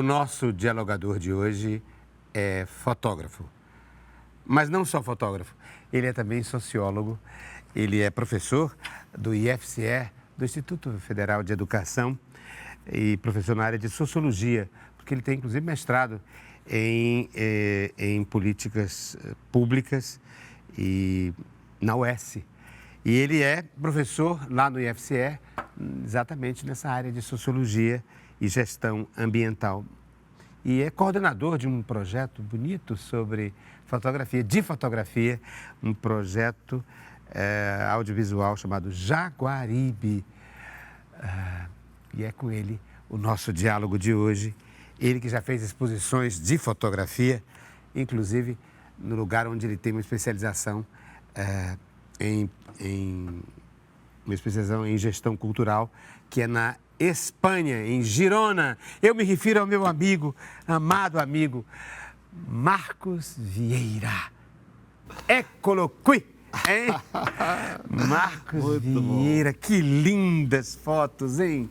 O nosso dialogador de hoje é fotógrafo, mas não só fotógrafo, ele é também sociólogo, ele é professor do IFCE, do Instituto Federal de Educação, e professor na área de sociologia, porque ele tem inclusive mestrado em políticas públicas e na UES. E ele é professor lá no IFCE, exatamente nessa área de sociologia e gestão ambiental. E é coordenador de um projeto bonito sobre fotografia, um projeto audiovisual chamado Jaguaribe. E é com ele o nosso diálogo de hoje. Ele que já fez exposições de fotografia, inclusive no lugar onde ele tem uma especialização uma especialização em gestão cultural, que é na Espanha, em Girona. Eu me refiro ao meu amigo, amado amigo, Marcos Vieira. Écolo qui, hein? Marcos Muito Vieira, bom. que lindas fotos, hein?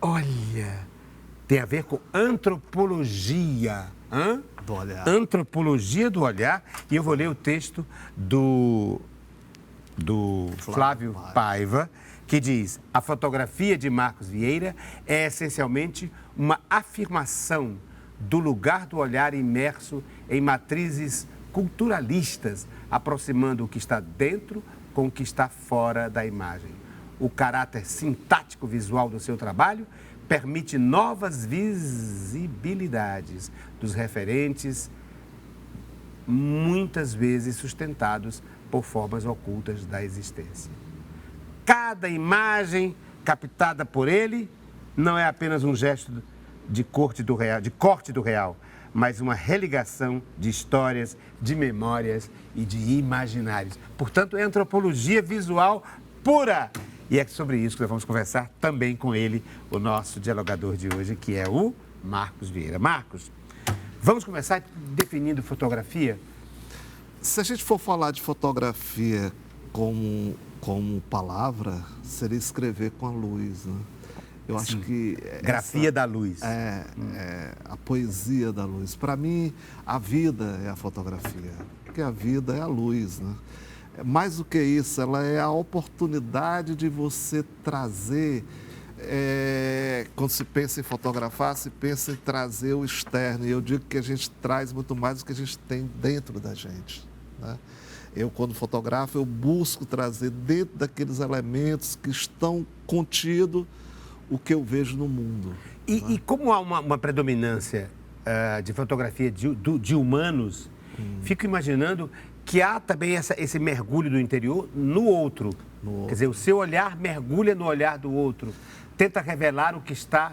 Olha, tem a ver com antropologia. Do olhar. Antropologia do olhar. E eu vou ler o texto do Flávio Paiva, que diz: a fotografia de Marcos Vieira é essencialmente uma afirmação do lugar do olhar imerso em matrizes culturalistas, aproximando o que está dentro com o que está fora da imagem. O caráter sintático visual do seu trabalho permite novas visibilidades dos referentes, muitas vezes sustentados por formas ocultas da existência. Cada imagem captada por ele não é apenas um gesto de corte do real, mas uma religação de histórias, de memórias e de imaginários. Portanto, é antropologia visual pura. E é sobre isso que nós vamos conversar também com ele, o nosso dialogador de hoje, que é o Marcos Vieira. Marcos, vamos começar definindo fotografia? Se a gente for falar de fotografia como palavra, seria escrever com a luz, né? Eu acho que... Grafia da luz. A poesia da luz. Para mim, a vida é a fotografia, porque a vida é a luz, né? Mais do que isso, ela é a oportunidade de você trazer... quando se pensa em fotografar, se pensa em trazer o externo. E eu digo que a gente traz muito mais do que a gente tem dentro da gente, né? Eu, quando fotografo, eu busco trazer dentro daqueles elementos que estão contidos o que eu vejo no mundo. E como há uma predominância de fotografia de humanos, fico imaginando que há também esse mergulho do interior no outro. Quer dizer, o seu olhar mergulha no olhar do outro, tenta revelar o que está,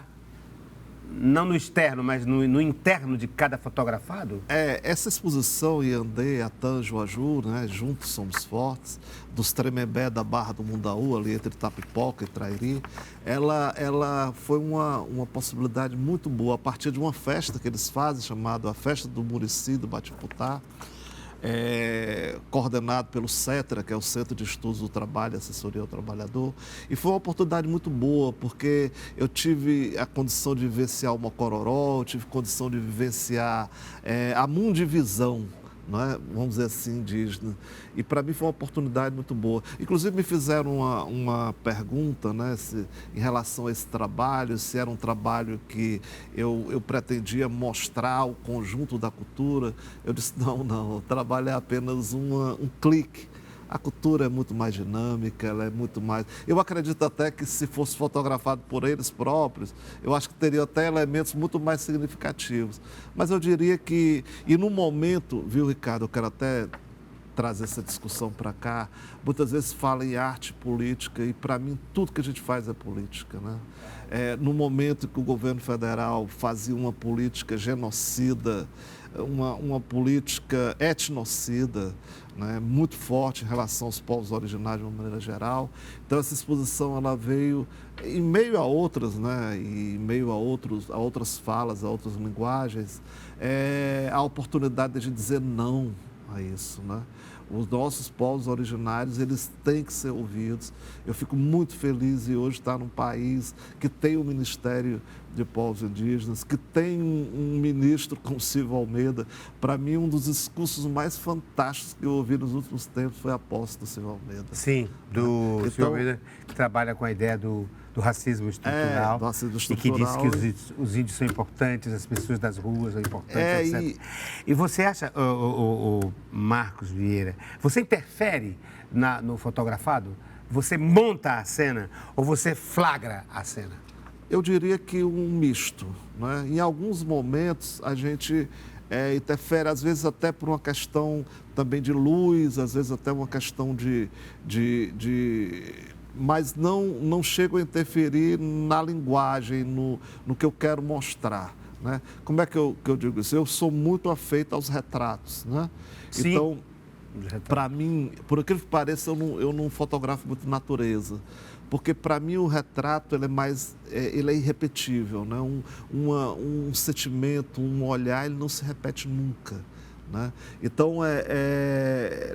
não no externo, mas no interno de cada fotografado? Essa exposição Iandê, Atanjo, Aju, né, Juntos Somos Fortes, dos Tremembé da Barra do Mundaú, ali entre Itapipoca e Trairi, ela foi uma possibilidade muito boa, a partir de uma festa que eles fazem, chamada a Festa do Murici do Batiputá, coordenado pelo CETRA, que é o Centro de Estudos do Trabalho e Assessoria ao Trabalhador. E foi uma oportunidade muito boa, porque eu tive a condição de vivenciar o Mocororó, eu tive condição de vivenciar a mundivisão, não é? Vamos dizer assim, indígena. E para mim foi uma oportunidade muito boa. Inclusive me fizeram uma pergunta, né, em relação a esse trabalho, se era um trabalho que eu pretendia mostrar o conjunto da cultura. Eu disse, não, o trabalho é apenas um clique. A cultura é muito mais dinâmica, ela é muito mais... Eu acredito até que se fosse fotografado por eles próprios, eu acho que teria até elementos muito mais significativos. Mas eu diria que... E no momento, viu, Ricardo, eu quero até trazer essa discussão para cá, muitas vezes fala em arte política e, para mim, tudo que a gente faz é política, né? No momento que o governo federal fazia uma política genocida, uma política etnocida, né, muito forte em relação aos povos originários de uma maneira geral. Então, essa exposição ela veio em meio a outras, né, em meio a outras falas, a outras linguagens, a oportunidade de dizer não a isso, né? Os nossos povos originários, eles têm que ser ouvidos. Eu fico muito feliz em hoje estar num país que tem um Ministério de Povos Indígenas, que tem um ministro como Silvio Almeida. Para mim, um dos discursos mais fantásticos que eu ouvi nos últimos tempos foi a posse do Silvio Almeida. Sim, do Então, Silvio Almeida, que trabalha com a ideia do racismo estrutural, do racismo e que diz estrutural. que os índios são importantes, as pessoas das ruas são importantes, etc. E você acha, o Marcos Vieira, você interfere no fotografado? Você monta a cena ou você flagra a cena? Eu diria que um misto, né? Em alguns momentos a gente interfere, às vezes até por uma questão também de luz, às vezes até uma questão mas não chego a interferir na linguagem, no que eu quero mostrar, né? Como é que eu digo isso? Eu sou muito afeito aos retratos, né? Sim. Então, para mim, por aquilo que pareça, eu não fotografo muito natureza, porque para mim o retrato ele é irrepetível, né? Um sentimento, um olhar, ele não se repete nunca, né? Então,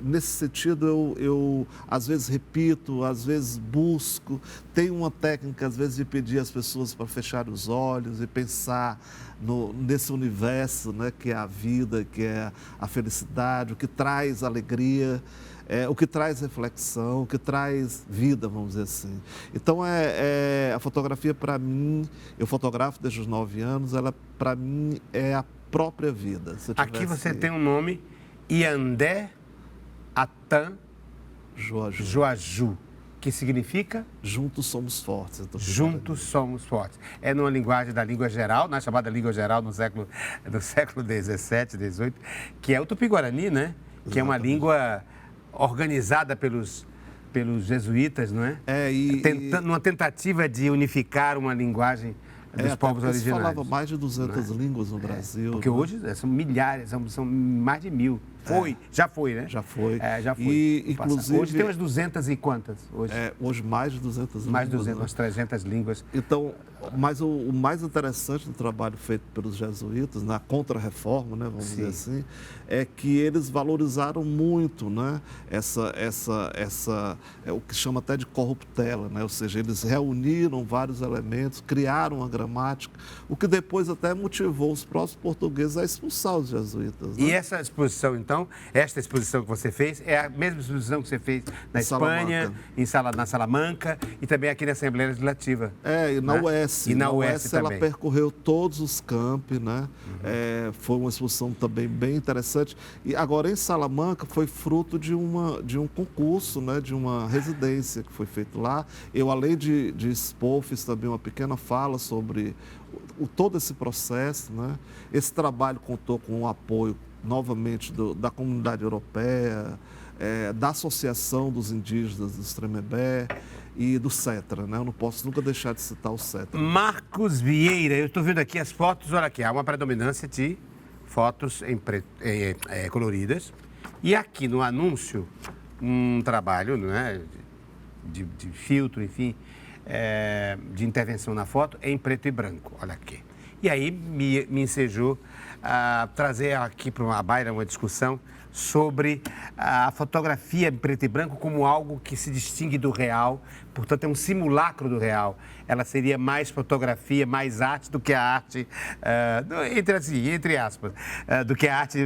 nesse sentido, eu às vezes repito, às vezes busco. Tem uma técnica, às vezes, de pedir às pessoas para fechar os olhos e pensar nesse universo, né, que é a vida, que é a felicidade, o que traz alegria, o que traz reflexão, o que traz vida, vamos dizer assim. Então, a fotografia, para mim, eu fotografo desde os 9 anos, ela, para mim, é a própria vida. Aqui você tem um nome, Yandé Atan Joaju, que significa? Juntos somos fortes. Juntos somos fortes. É numa linguagem da língua geral, na chamada língua geral do século XVII, XVIII, que é o Tupi-Guarani, né? Exatamente. Que é uma língua organizada pelos jesuítas, não é? Numa tentativa de unificar uma linguagem dos povos originários. Se falava mais de 200 línguas no Brasil. Porque hoje são milhares, são mais de 1000. Já foi, né? Já foi. Já foi. E, inclusive, hoje tem umas 200 e quantas? Hoje mais de 200 línguas. Mais de 200, né? umas 300 línguas. Então, mas o mais interessante do trabalho feito pelos jesuítas, na Contra-Reforma, né, vamos dizer assim, é que eles valorizaram muito, né, o que chama até de corruptela, né? Ou seja, eles reuniram vários elementos, criaram uma gramática, o que depois até motivou os próprios portugueses a expulsar os jesuítas. Né? E essa exposição, então, esta exposição que você fez, é a mesma exposição que você fez na Espanha, na Salamanca e também aqui na Assembleia Legislativa. E na UES. E na UES ela também. percorreu todos os campi, né? Foi uma exposição também bem interessante. E agora, em Salamanca, foi fruto de um concurso, né? De uma residência que foi feito lá. Eu, além de expor, fiz também uma pequena fala sobre todo esse processo, né? Esse trabalho contou com o apoio, novamente, da comunidade europeia, da Associação dos Indígenas do Tremembé e do CETRA, né? Eu não posso nunca deixar de citar o CETRA. Marcos Vieira, eu estou vendo aqui as fotos, olha aqui, há uma predominância de fotos coloridas. E aqui no anúncio, um trabalho, né, de filtro, enfim, de intervenção na foto em preto e branco, olha aqui. E aí me ensejou a trazer aqui para uma baila uma discussão sobre a fotografia em preto e branco como algo que se distingue do real, portanto é um simulacro do real. Ela seria mais fotografia, mais arte do que a arte, entre aspas, do que a arte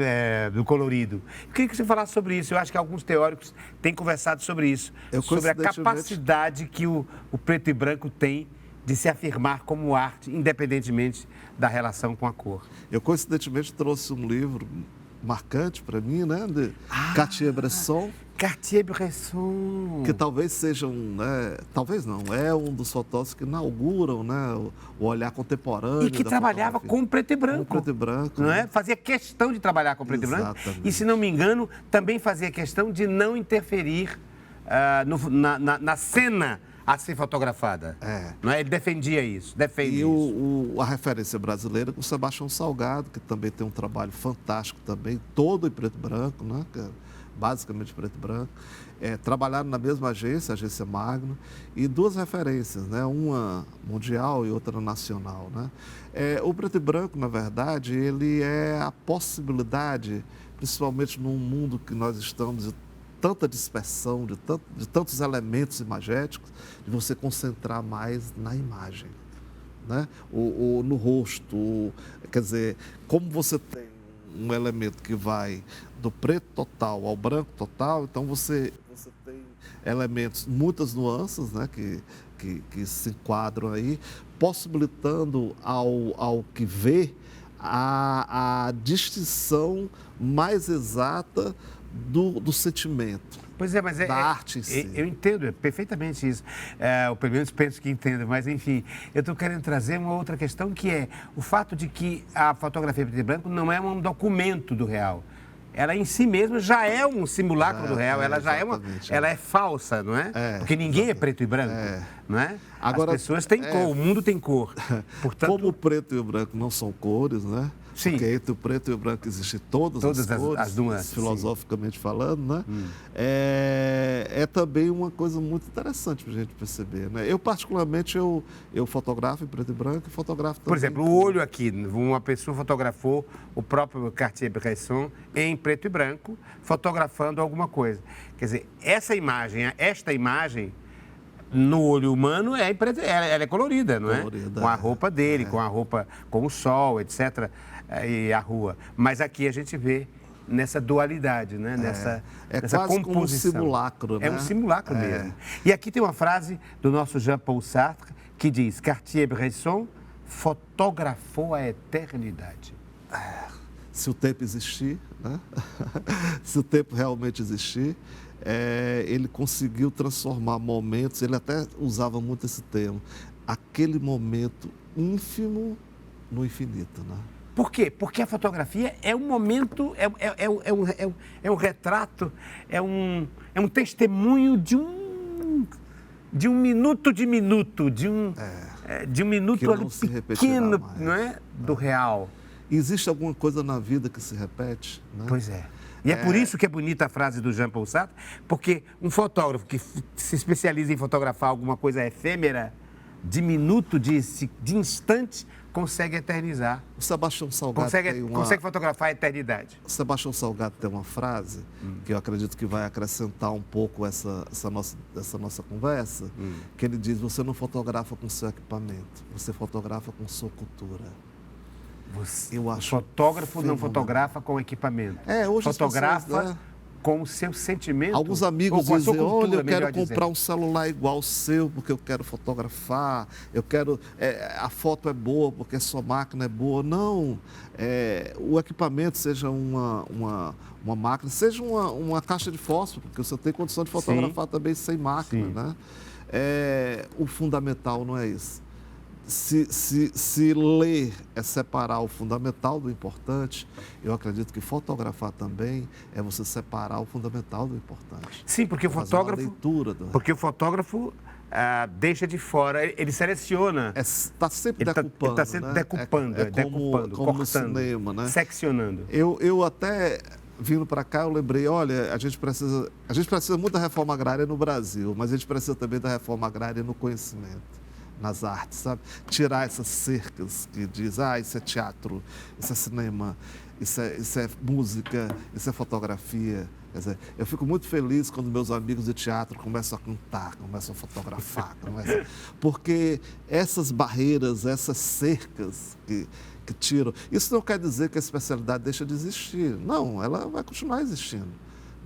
do colorido. Eu queria que você falasse sobre isso. Eu acho que alguns teóricos têm conversado sobre isso, sobre a capacidade que o preto e branco tem de se afirmar como arte, independentemente da relação com a cor. Eu, coincidentemente, trouxe um livro marcante para mim, né, de Cartier-Bresson. Cartier-Bresson. Que talvez seja talvez não, é um dos fotógrafos que inauguram, né, o olhar contemporâneo. E que trabalhava com preto e branco. Com preto e branco. Não é? Fazia questão de trabalhar com preto e branco. E, se não me engano, também fazia questão de não interferir na cena a ser fotografada. Não é? Ele defendia isso, defende isso. A referência brasileira com o Sebastião Salgado, que também tem um trabalho fantástico também, todo em preto e branco, né? Basicamente preto e branco. Trabalharam na mesma agência, a Agência Magno, e duas referências, né? Uma mundial e outra nacional, né? O preto e branco, na verdade, ele é a possibilidade, principalmente num mundo que nós estamos tanta dispersão, de tantos elementos imagéticos, de você concentrar mais na imagem, né? No rosto, quer dizer, como você tem um elemento que vai do preto total ao branco total, então você tem elementos, muitas nuances, né, que se enquadram aí, possibilitando ao que vê a distinção mais exata do sentimento. Pois é, mas da arte em si. Eu entendo perfeitamente isso. Ou pelo menos penso que entendo, mas enfim, eu estou querendo trazer uma outra questão que é o fato de que a fotografia preto e branco não é um documento do real. Ela em si mesma já é um simulacro do real, ela já ela é falsa, não é? Porque ninguém é preto e branco, não é? Agora, as pessoas têm cor, o mundo tem cor. Portanto, como o preto e o branco não são cores, né? Sim. Porque entre o preto e o branco existem todas as cores, as nuances, filosoficamente falando, né? É também uma coisa muito interessante para a gente perceber, né? Eu, particularmente, eu fotografo em preto e branco e fotografo também. Por exemplo, o olho aqui, uma pessoa fotografou o próprio Cartier-Bresson em preto e branco, fotografando alguma coisa. Quer dizer, esta imagem, no olho humano, ela é colorida, não é? Colorida, com a roupa dele, com o sol, etc., e a rua. Mas aqui a gente vê nessa dualidade, né? nessa quase composição. como um simulacro, né? É um simulacro mesmo. E aqui tem uma frase do nosso Jean-Paul Sartre que diz: Cartier-Bresson fotografou a eternidade. Se o tempo existir, né? Se o tempo realmente existir, ele conseguiu transformar momentos, ele até usava muito esse termo, aquele momento ínfimo no infinito, né? Por quê? Porque a fotografia é um momento, é um retrato, é um testemunho de um minuto de minuto, de um minuto ali pequeno, não é? Do real. Existe alguma coisa na vida que se repete, né? Pois é. E é por isso que é bonita a frase do Jean-Paul Sartre, porque um fotógrafo que se especializa em fotografar alguma coisa efêmera, de minuto, de instante, consegue eternizar. O Sebastião Salgado consegue fotografar a eternidade. O Sebastião Salgado tem uma frase que eu acredito que vai acrescentar um pouco essa nossa conversa, que ele diz: você não fotografa com seu equipamento, você fotografa com sua cultura. O fotógrafo não fotografa com equipamento. Hoje fotografa pessoas, né? com o seu sentimento. Alguns amigos dizem: olha, eu quero comprar um celular celular igual ao seu, porque eu quero fotografar, a foto é boa porque a sua máquina é boa. Não, o equipamento, seja uma máquina, seja uma caixa de fósforo, porque você tem condição de fotografar também sem máquina, né? O fundamental não é isso. Se ler é separar o fundamental do importante, eu acredito que fotografar também é você separar o fundamental do importante. Sim, porque o fotógrafo deixa de fora, ele seleciona. Está sempre decupando. Está sempre decupando, como cortando, no cinema, né? Seccionando. Eu até, vindo para cá, eu lembrei, olha, a gente precisa muito da reforma agrária no Brasil, mas a gente precisa também da reforma agrária no conhecimento, nas artes, sabe? Tirar essas cercas que diz, isso é teatro, isso é cinema, isso é música, isso é fotografia. Quer dizer, eu fico muito feliz quando meus amigos de teatro começam a cantar, começam a fotografar, porque essas barreiras, essas cercas que tiram, isso não quer dizer que a especialidade deixa de existir. Não, ela vai continuar existindo,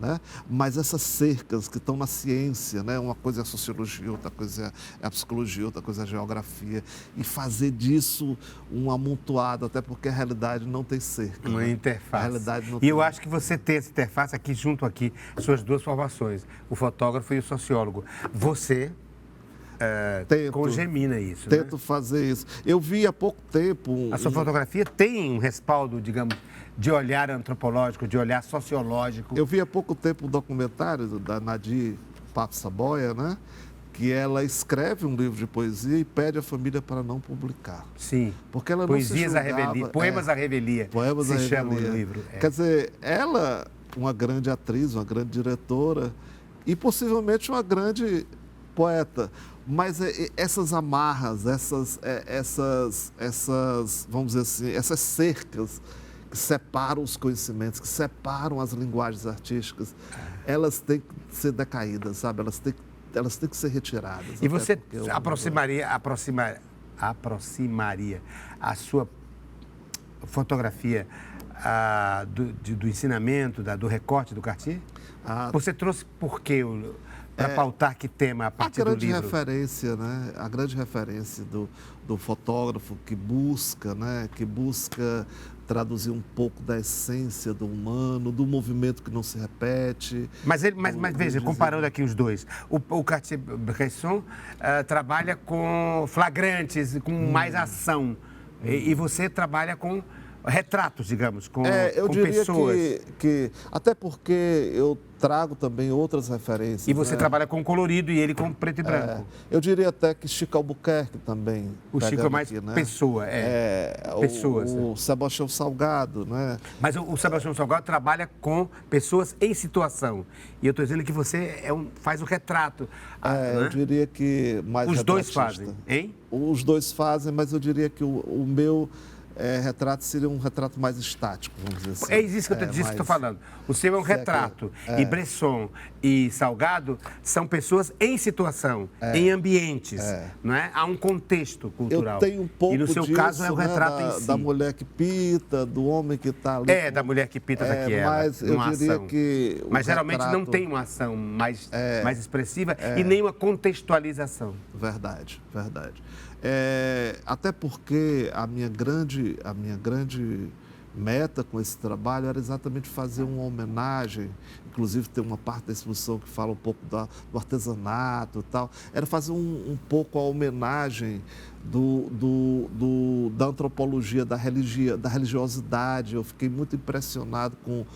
né? Mas essas cercas que estão na ciência, né? Uma coisa é a sociologia, outra coisa é a psicologia, outra coisa é a geografia, e fazer disso um amontoado, até porque a realidade não tem cerca. Uma interface. A realidade não tem. E eu acho que você tem essa interface aqui, junto aqui, suas duas formações, o fotógrafo e o sociólogo. Você congemina isso, Tento fazer isso. Eu vi há pouco tempo... A sua fotografia tem um respaldo, digamos, de olhar antropológico, de olhar sociológico. Eu vi há pouco tempo um documentário da Nadir Papo-Saboia, né? Que ela escreve um livro de poesia e pede à família para não publicar. Sim. Porque ela Poesias à Revelia. Poemas à Revelia. Poemas à Revelia. Chama o livro. Quer dizer, ela, uma grande atriz, uma grande diretora e possivelmente uma grande poeta. Mas essas amarras, essas, vamos dizer assim, essas cercas que separam os conhecimentos, que separam as linguagens artísticas, elas têm que ser decaídas, sabe? Elas têm que ser retiradas. E você aproximaria a sua fotografia do ensinamento, do recorte do Cartier? Você trouxe por quê? Para pautar que tema a partir do livro? Referência, né? A grande referência do fotógrafo que busca, né? Que busca traduzir um pouco da essência do humano, do movimento que não se repete. Mas veja, comparando aqui os dois, o Cartier-Bresson trabalha com flagrantes, com mais ação, e você trabalha com retratos, digamos, com pessoas. Que até porque eu trago também outras referências. E você trabalha com colorido e ele com preto e branco. Eu diria até que Chico Albuquerque também. O Chico é mais aqui, né? Pessoa, pessoas. O Sebastião Salgado, né? Mas o Sebastião Salgado trabalha com pessoas em situação. E eu estou dizendo que você faz o retrato. Né? Eu diria que mais os dois retratista. fazem, hein? Os dois fazem, mas eu diria que o meu retrato seria um retrato mais estático, vamos dizer assim. É isso que eu estou falando. O seu é um retrato. E Bresson e Salgado são pessoas em situação, em ambientes. Não é? Há um contexto cultural. Eu tenho um pouco disso, e no seu caso é o retrato em si. Da mulher que pita, do homem que está ali. Da mulher que pita daqui mas eu diria ação. Que mas geralmente não tem uma ação mais expressiva e nem uma contextualização. Verdade. Até porque a minha grande meta com esse trabalho era exatamente fazer uma homenagem, inclusive tem uma parte da exposição que fala um pouco do artesanato e tal, era fazer um pouco a homenagem da antropologia, da religiosidade. Eu fiquei muito impressionado com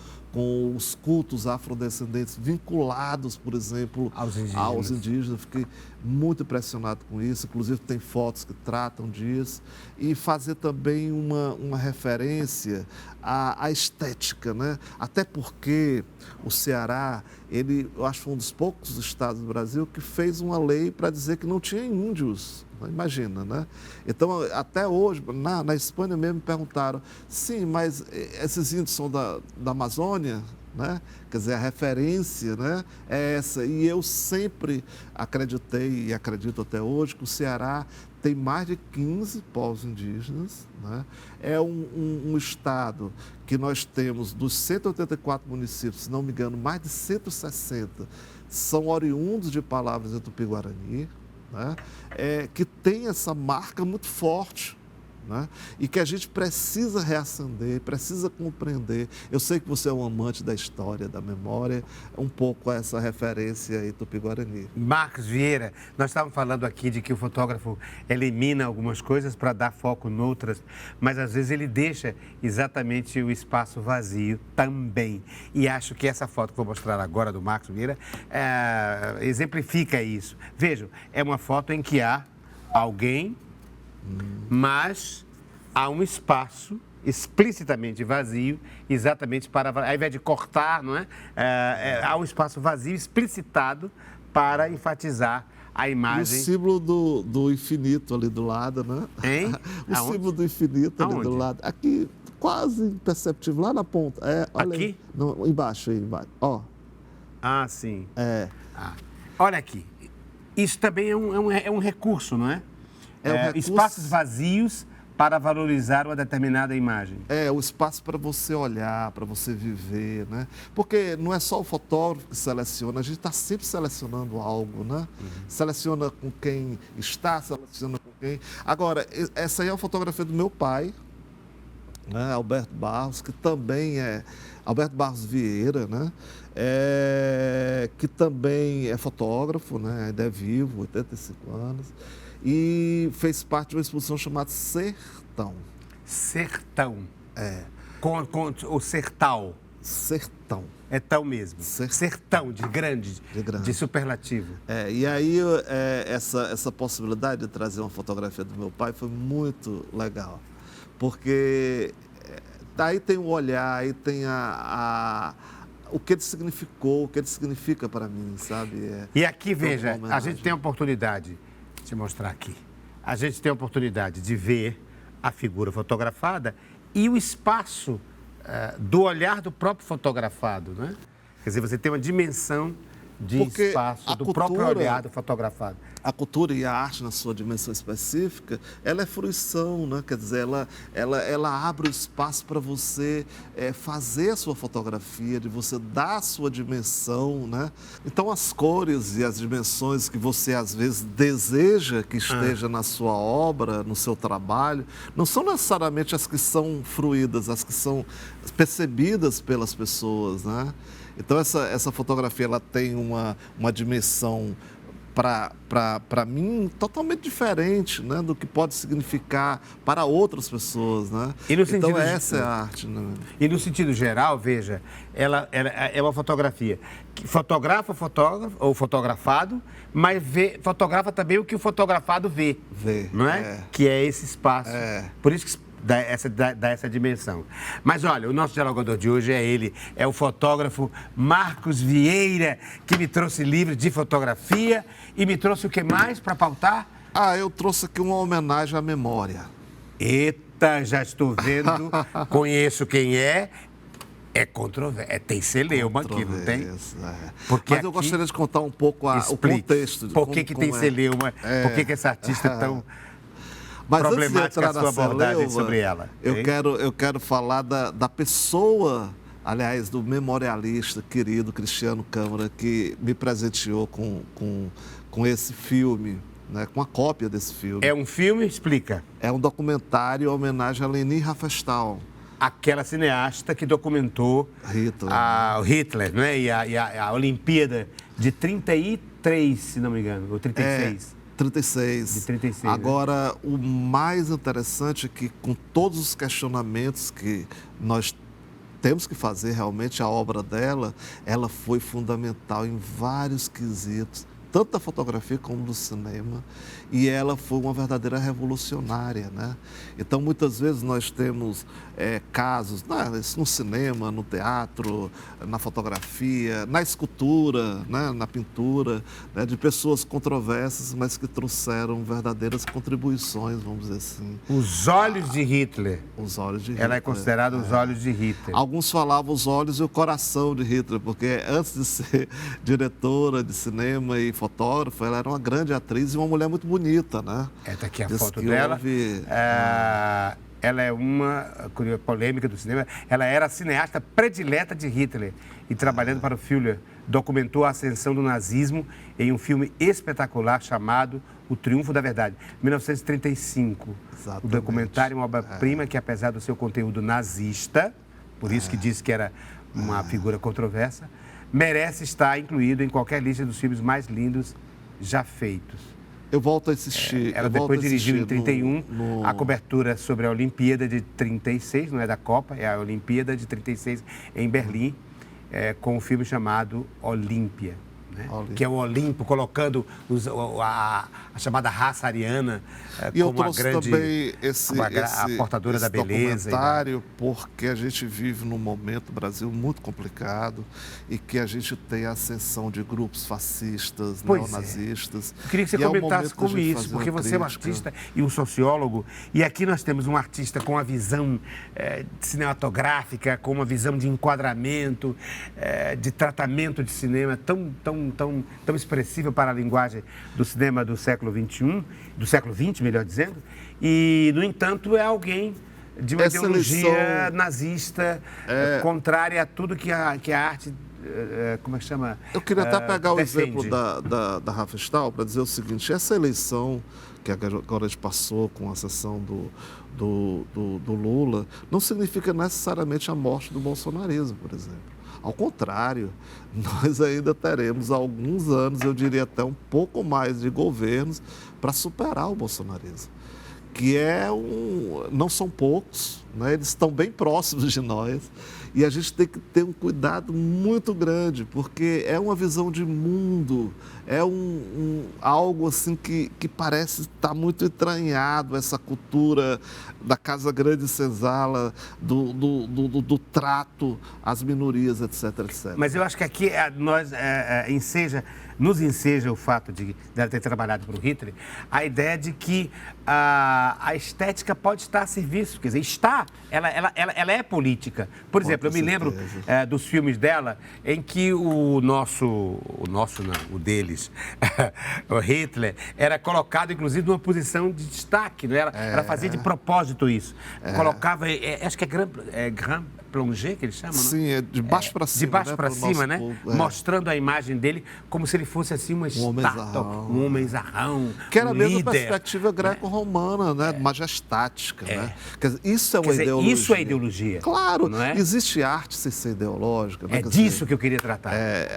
os cultos afrodescendentes vinculados, por exemplo, aos indígenas. Eu fiquei muito impressionado com isso, inclusive tem fotos que tratam disso. E fazer também uma referência à estética, né? Até porque o Ceará, eu acho que foi um dos poucos estados do Brasil que fez uma lei para dizer que não tinha índios. Imagina, né? Então, até hoje, na Espanha mesmo me perguntaram, sim, mas esses índios são da Amazônia, né? Quer dizer, a referência, né, é essa. E eu sempre acreditei e acredito até hoje que o Ceará tem mais de 15 povos indígenas, né? É um estado que nós temos, dos 184 municípios, se não me engano, mais de 160 são oriundos de palavras do Tupi-Guarani, né? Que tem essa marca muito forte, né? E que a gente precisa reacender, precisa compreender. Eu sei que você é um amante da história, da memória, um pouco essa referência aí Tupi-Guarani. Marcos Vieira, nós estávamos falando aqui de que o fotógrafo elimina algumas coisas para dar foco noutras, mas às vezes ele deixa exatamente o espaço vazio também. E acho que essa foto que vou mostrar agora do Marcos Vieira exemplifica isso. Vejam, é uma foto em que há alguém, mas há um espaço explicitamente vazio, exatamente para, ao invés de cortar, não é? Há um espaço vazio explicitado para enfatizar a imagem. E o símbolo do infinito ali do lado, né? Hein? O símbolo do infinito ali do lado. Aqui, quase imperceptível, lá na ponta. Olha aqui? Aí. Não, embaixo, aí embaixo. Ó. Ah, sim. Olha aqui. Isso também é um recurso, não é? Espaços vazios para valorizar uma determinada imagem. O espaço para você olhar, para você viver, né? Porque não é só o fotógrafo que seleciona, a gente está sempre selecionando algo, né? Seleciona com quem está, seleciona com quem... Agora, essa aí é a fotografia do meu pai, né? Alberto Barros, que também é... Alberto Barros Vieira, né? Que também é fotógrafo, né? Ainda é vivo, 85 anos. E fez parte de uma exposição chamada Sertão. Sertão. Com o sertal. Sertão. É tão mesmo. Sertão, de grande, de superlativo. E aí, essa possibilidade de trazer uma fotografia do meu pai foi muito legal. Porque aí tem o olhar, aí tem o que ele significou, o que ele significa para mim, sabe? E aqui, veja, a gente tem a oportunidade... Te mostrar aqui. A gente tem a oportunidade de ver a figura fotografada e o espaço do olhar do próprio fotografado, né? Quer dizer, você tem uma dimensão de Porque espaço do próprio olhar do fotografado. A cultura e a arte, na sua dimensão específica, ela é fruição, né? Quer dizer, ela abre o espaço para você fazer a sua fotografia, de você dar a sua dimensão, né? Então, as cores e as dimensões que você, às vezes, deseja que esteja na sua obra, no seu trabalho, não são necessariamente as que são fruídas, as que são percebidas pelas pessoas, né? Então, essa fotografia, ela tem uma dimensão, para mim, totalmente diferente, né, do que pode significar para outras pessoas, né? Então, essa é a arte, né? E no sentido geral, veja, ela é uma fotografia que fotografa o fotógrafo, ou fotografado, mas fotografa também o que o fotografado vê, não é? Que é esse espaço. Por isso que dá essa dimensão. Mas olha, o nosso dialogador de hoje é ele, é o fotógrafo Marcos Vieira, que me trouxe livros de fotografia e me trouxe o que mais para pautar? Eu trouxe aqui uma homenagem à memória. Eita, já estou vendo, conheço quem é controverso. Tem celeuma aqui, não tem? Porque mas eu gostaria de contar um pouco o contexto. Por que tem celeuma? Por que esse artista é tão... Mas problemática a sua abordagem sobre ela. Eu quero falar da pessoa, aliás, do memorialista querido Cristiano Câmara, que me presenteou com esse filme, né, com a cópia desse filme. É um filme? Explica. É um documentário em homenagem a Leni Riefenstahl. Aquela cineasta que documentou o Hitler, não é? E a Olimpíada de 33, se não me engano, ou 36. 36. De 36. Agora, o mais interessante é que, com todos os questionamentos que nós temos que fazer, realmente, a obra dela, ela foi fundamental em vários quesitos, tanto da fotografia como do cinema, e ela foi uma verdadeira revolucionária, né? Então, muitas vezes nós temos casos no cinema, no teatro, na fotografia, na escultura, né? Na pintura, né? De pessoas controversas, mas que trouxeram verdadeiras contribuições, vamos dizer assim. Os olhos de Hitler. Os olhos de Hitler. Ela é considerada os olhos de Hitler. Alguns falavam os olhos e o coração de Hitler, porque antes de ser diretora de cinema e fotógrafa, ela era uma grande atriz e uma mulher muito bonita, né? Tá aqui a foto dela. Ela é uma polêmica do cinema. Ela era a cineasta predileta de Hitler e, trabalhando para o Führer, documentou a ascensão do nazismo em um filme espetacular chamado O Triunfo da Verdade, 1935. Exatamente. O documentário é uma obra-prima que, apesar do seu conteúdo nazista, por isso que disse que era uma figura controversa, merece estar incluído em qualquer lista dos filmes mais lindos já feitos. Eu volto a assistir. Ela depois dirigiu em 31 a cobertura sobre a Olimpíada de 36, não é da Copa, é a Olimpíada de 36 em Berlim, com um filme chamado Olímpia. Né? Que é o Olimpo, colocando a chamada raça ariana como a grande, também a portadora da beleza. Documentário, porque a gente vive num momento no Brasil muito complicado e que a gente tem a ascensão de grupos fascistas, neonazistas. Eu queria que você comentasse como isso, porque você é um artista e um sociólogo, e aqui nós temos um artista com uma visão cinematográfica, com uma visão de enquadramento, de tratamento de cinema tão expressiva para a linguagem do cinema do século XXI, do século XX, melhor dizendo, e, no entanto, é alguém de uma ideologia nazista, contrária a tudo que a arte, como é que chama? Eu queria até pegar defende. o exemplo da Riefenstahl para dizer o seguinte: essa eleição que agora a gente passou com a sessão do Lula, não significa necessariamente a morte do bolsonarismo, por exemplo. Ao contrário, nós ainda teremos alguns anos, eu diria até um pouco mais, de governos para superar o bolsonarismo, que não são poucos, né? Eles estão bem próximos de nós, e a gente tem que ter um cuidado muito grande, porque é uma visão de mundo, é algo assim que parece estar muito entranhado, essa cultura da Casa Grande Senzala, do trato às minorias, etc, etc. Mas eu acho que aqui nós enseja nos enseja o fato de ela ter trabalhado para o Hitler, a ideia de que a estética pode estar a serviço, quer dizer, ela é política. Por exemplo, eu me lembro dos filmes dela em que o deles, o Hitler, era colocado, inclusive, numa posição de destaque, não era? Ela fazia de propósito isso. Colocava, acho que é Grand Plongé, que eles chamam, não? Sim, é de baixo para cima. De baixo, né, para cima, né? Povo, mostrando a imagem dele como se ele fosse assim uma estátua, um homenzarrão, que era um mesmo a líder. perspectiva greco-romana, né? Majestática, né? Quer dizer, isso é uma ideologia. Isso é ideologia. Claro, não é? Existe arte sem ser ideológica. Né? É disso que eu queria tratar.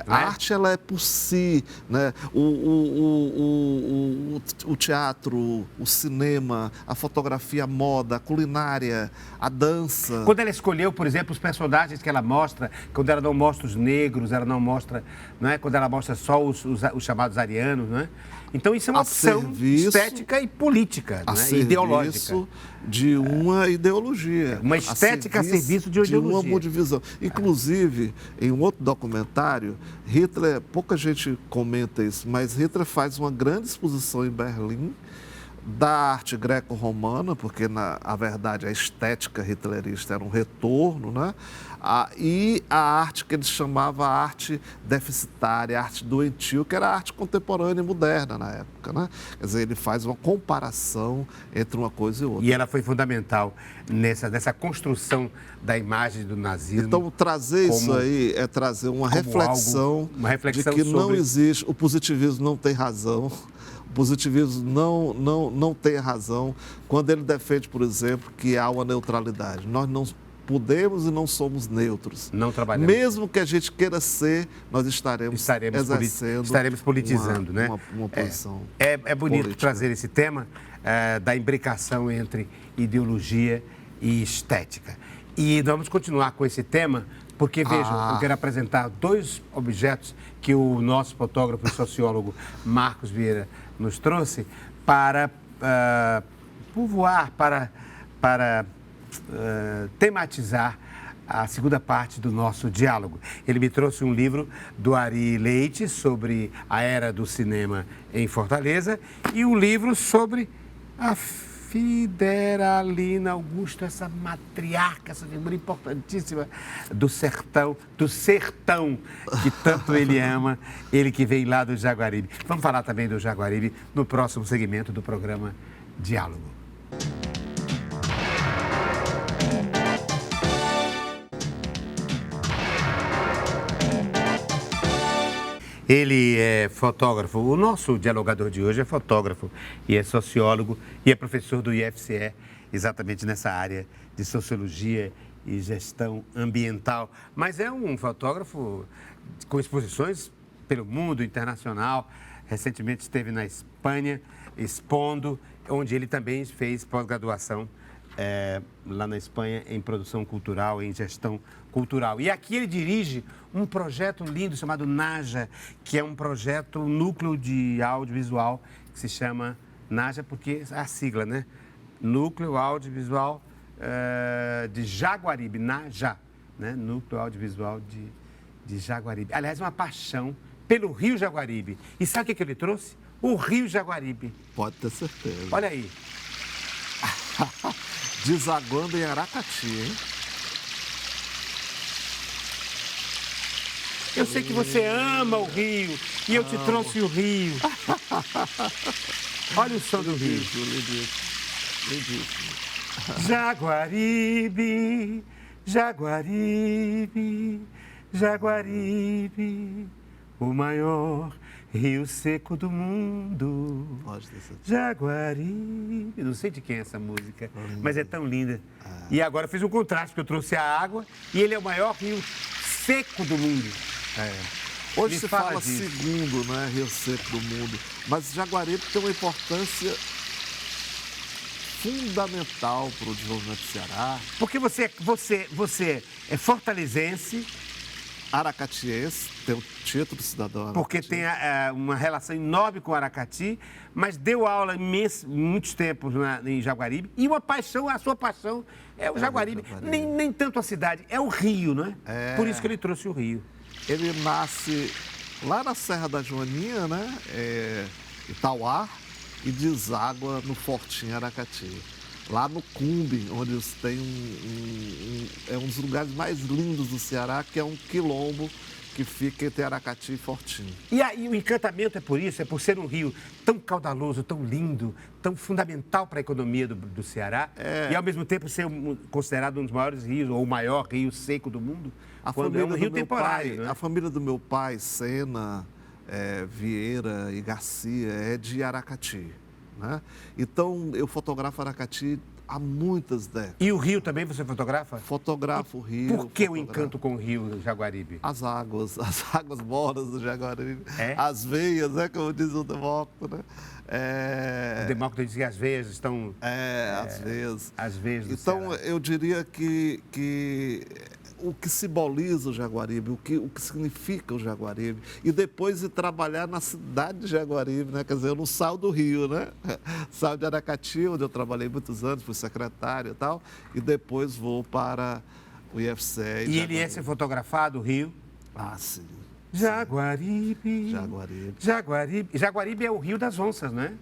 A arte, ela é por si, né? O teatro, o cinema, a fotografia, a moda, a culinária, a dança. Quando ela escolheu, por exemplo, os personagens que ela mostra, quando ela não mostra os negros, ela não mostra, não é? Quando ela mostra só os chamados arianos, não é? Então isso é uma opção estética e política, não é? Ideológica. De uma ideologia. Uma estética a serviço de uma ideologia. De uma divisão. Inclusive, em um outro documentário, Hitler, pouca gente comenta isso, mas Hitler faz uma grande exposição em Berlim da arte greco-romana, porque, na verdade, a estética hitlerista era um retorno, né? E a arte que ele chamava arte deficitária, arte doentio, que era a arte contemporânea e moderna na época, né? Quer dizer, ele faz uma comparação entre uma coisa e outra. E ela foi fundamental nessa construção da imagem do nazismo. Então, trazer isso aí é trazer uma reflexão de que não existe, o positivismo não tem razão. O positivismo não tem razão quando ele defende, por exemplo, que há uma neutralidade. Nós não podemos e não somos neutros. Não trabalhamos. Mesmo que a gente queira ser, nós estaremos politizando, né? Uma posição é bonito política. trazer esse tema da imbricação entre ideologia e estética. E vamos continuar com esse tema, porque, vejam, eu quero apresentar dois objetos que o nosso fotógrafo e sociólogo Marcos Vieira nos trouxe para povoar, para tematizar a segunda parte do nosso diálogo. Ele me trouxe um livro do Ari Leite sobre a era do cinema em Fortaleza e um livro sobre a Fideralina Augusto, essa matriarca, essa figura importantíssima do sertão que tanto ele ama, ele que vem lá do Jaguaribe. Vamos falar também do Jaguaribe no próximo segmento do programa Diálogo. Ele é fotógrafo, o nosso dialogador de hoje é fotógrafo e é sociólogo e é professor do IFCE, exatamente nessa área de sociologia e gestão ambiental. Mas é um fotógrafo com exposições pelo mundo internacional. Recentemente esteve na Espanha expondo, onde ele também fez pós-graduação lá na Espanha em produção cultural, em gestão cultural. E aqui ele dirige um projeto lindo chamado NAJA, que é um projeto, um núcleo de audiovisual que se chama NAJA, porque é a sigla, né? Núcleo Audiovisual de Jaguaribe, NAJA, né? Núcleo Audiovisual de Jaguaribe. Aliás, uma paixão pelo Rio Jaguaribe. E sabe o que ele trouxe? O Rio Jaguaribe. Pode ter certeza. Olha aí. Desaguando em Aracati, hein? Eu sei que você ama o Rio e eu te trouxe o Rio. Olha o som do Rio. Lindíssimo. Jaguaribe, Jaguaribe, Jaguaribe, o maior rio seco do mundo. Pode ter certeza. Jaguaribe. Não sei de quem é essa música, mas é tão linda. E agora eu fiz um contraste, porque eu trouxe a água e ele é o maior rio seco do mundo. Hoje Me se fala fala disso. segundo, né, rio seco do mundo, mas Jaguaribe tem uma importância fundamental para o desenvolvimento do Ceará. Porque você é fortalezense, Aracatiense, tem o título de cidadão aracati. porque tem uma relação enorme com Aracati, mas deu aula muitos tempos em Jaguaribe, e a sua paixão é o Jaguaribe. Nem tanto a cidade, é o rio, não é? Por isso que ele trouxe o rio. Ele nasce lá na Serra da Joaninha, né? Itauá, e deságua no Fortinho Aracati. Lá no Cumbe, onde tem é um dos lugares mais lindos do Ceará, que é um quilombo que fica entre Aracati e Fortinho. E aí o encantamento é por isso, é por ser um rio tão caudaloso, tão lindo, tão fundamental para a economia do Ceará, e ao mesmo tempo ser considerado um dos maiores rios, ou o maior rio seco do mundo, quando é um rio temporário. Né? A família do meu pai, Sena, Vieira e Garcia, é de Aracati. Né? Então, eu fotografo Aracati há muitas décadas. E o rio também você fotografa? Fotografo o rio. Por que o encanto com o rio Jaguaribe? As águas moras do Jaguaribe. É? As veias, né, como diz o Demócrito, né? O Demócrito diz que as veias estão... as veias. As veias do Então, Ceará. eu diria que o que simboliza o Jaguaribe, o que significa o Jaguaribe, e depois ir trabalhar na cidade de Jaguaribe, né? Quer dizer, eu não saio do Rio, né? Saio de Aracati, onde eu trabalhei muitos anos, fui secretário e tal, e depois vou para o IFCE. E ele é ser fotografado, o rio? Ah, sim. Jaguaribe. Jaguaribe. Jaguaribe. Jaguaribe é o rio das onças, né?